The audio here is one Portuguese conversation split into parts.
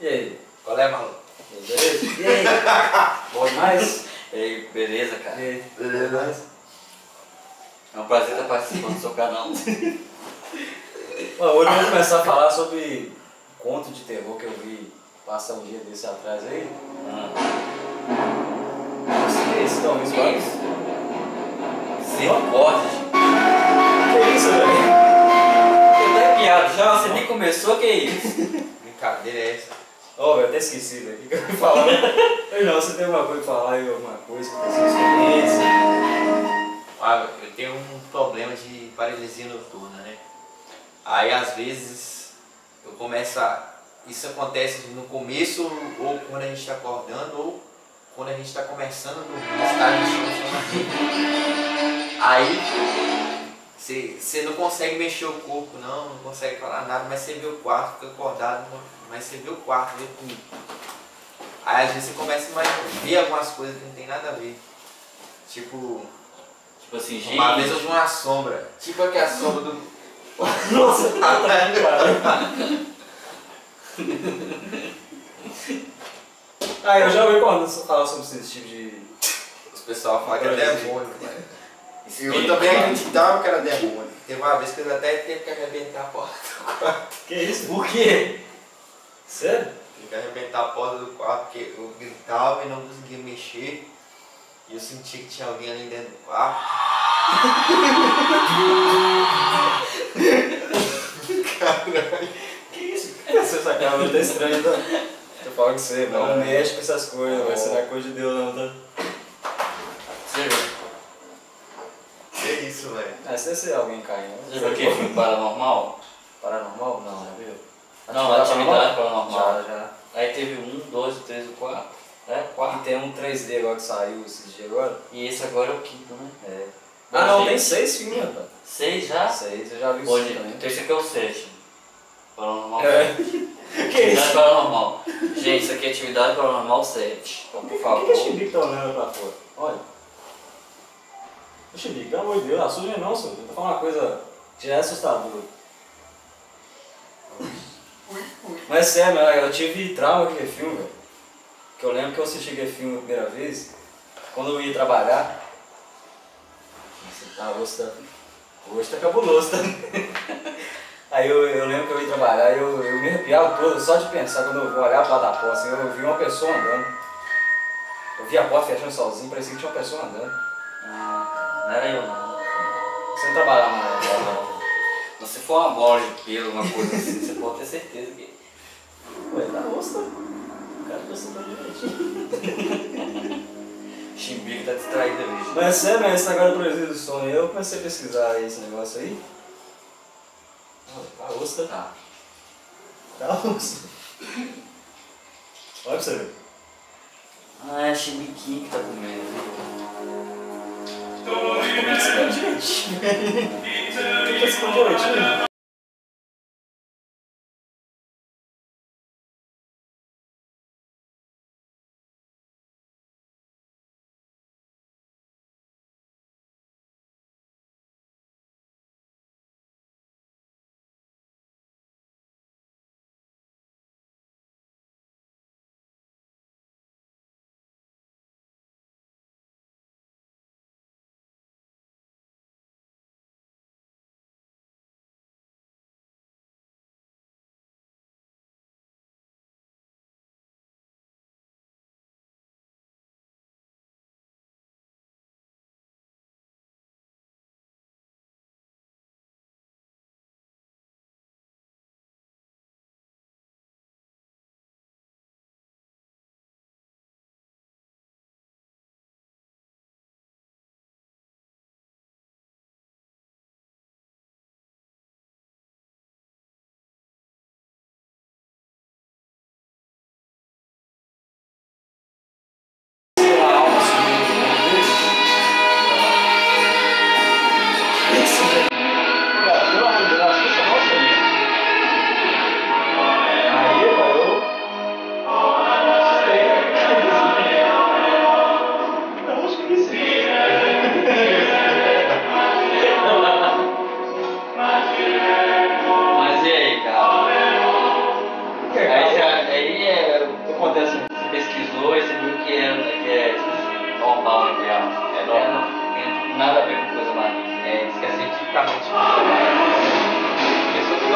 E aí? Qual é, maluco? Beleza? E aí? Bom demais? E aí, beleza, E cara? aí? Beleza. É um prazer estar participando do seu canal. Bom, hoje vamos começar a falar sobre conto de terror que eu vi passar um dia desse atrás aí. Você esse talvez vários? Misericórdia, gente. Que isso, velho? Eu tô arrepiado já, você nem começou, que isso? Brincadeira é essa? Ó, eu até esqueci daqui que eu ia falar. Ei, não, você tem alguma coisa pra falar aí, alguma coisa que tem sua experiência? Ah, eu tenho um problema de paralisia noturna, né? Aí às vezes eu começo a... Isso acontece no começo, ou quando a gente está acordando, ou quando a gente está começando a dormir, está aí você não consegue mexer o corpo, não consegue falar nada, mas você vê o quarto, fica acordado, mas você vê o quarto, vê tudo. Aí às vezes você começa a ver algumas coisas que não tem nada a ver. Tipo assim, gente. uma vez eu vi uma sombra, tipo aquela sombra do... Nossa, cara. Ah, eu já ouvi quando falar sobre esse tipo de... Os pessoal falam que é demônio, velho. Eu Espírito, também mano. acreditava que era demônio. Teve uma vez que eu até teve que arrebentar a porta do quarto. Que isso? Por quê? Sério? Tive que arrebentar a porta do quarto porque eu gritava e não conseguia mexer. E eu sentia que tinha alguém ali dentro do quarto. Caralho. Que isso? Você sacava muito estranho, tá? Eu falo que você não mexe com essas coisas, vai ser na coisa de Deus não, tá? Você viu? Que isso, velho? Ah, isso deve ser alguém caindo. Você viu aquele filme Paranormal? Paranormal? Não, já viu? Não, Atividade Paranormal. Já. Aí teve um, dois, três e quatro. É, E quatro. tem um 3D agora que saiu esses dias agora. E esse agora é o quinto, né? É. Ah não, Gente. tem 6 filmes, rapaz. 6 já? 6, eu já vi os Hoje, 5 também. então esse aqui é o sétimo. Paranormal. É. Que Atividade isso? Paranormal. Gente, isso aqui é Atividade Paranormal 7. Então, por Por favor. que o Chibique tá olhando pra fora? Olha. O Chibique, pelo amor de Deus, assusta não, senhor. Eu tô falando uma coisa que já é assustadora. Mas sério, eu tive trauma com aquele filme, velho. Que eu lembro que eu assisti aquele filme a primeira vez, quando eu ia trabalhar. Nossa, hoje tá cabuloso, tá? Aí eu lembro que eu ia trabalhar e eu me arrepiava todo, só de pensar, quando eu vou olhar pro lado da porta, assim, eu vi uma pessoa andando. Eu vi a porta fechando sozinho, parecia que tinha uma pessoa andando. Não era eu, não. Você não trabalhava mais, né? Mas se for uma bola de pelo, uma coisa assim, você pode ter certeza que... Ué, tá rosto. O cara pensou direitinho. Chimbique tá distraído ali. gente. Mas sério, mas esse negócio do prejuízo do sonho, eu comecei a pesquisar esse negócio aí. Tá rosto. Tá. Tá rosto. Olha pra você ver. Ah, é chimbiquinho que tá comendo. Como é que você tá direitinho? Como é que você tá direitinho?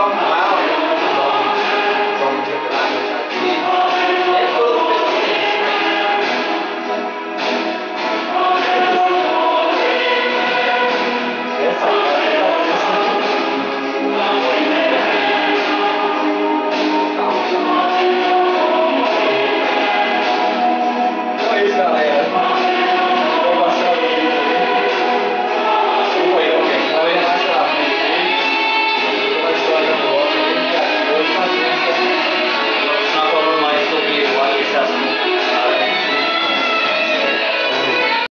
arrumar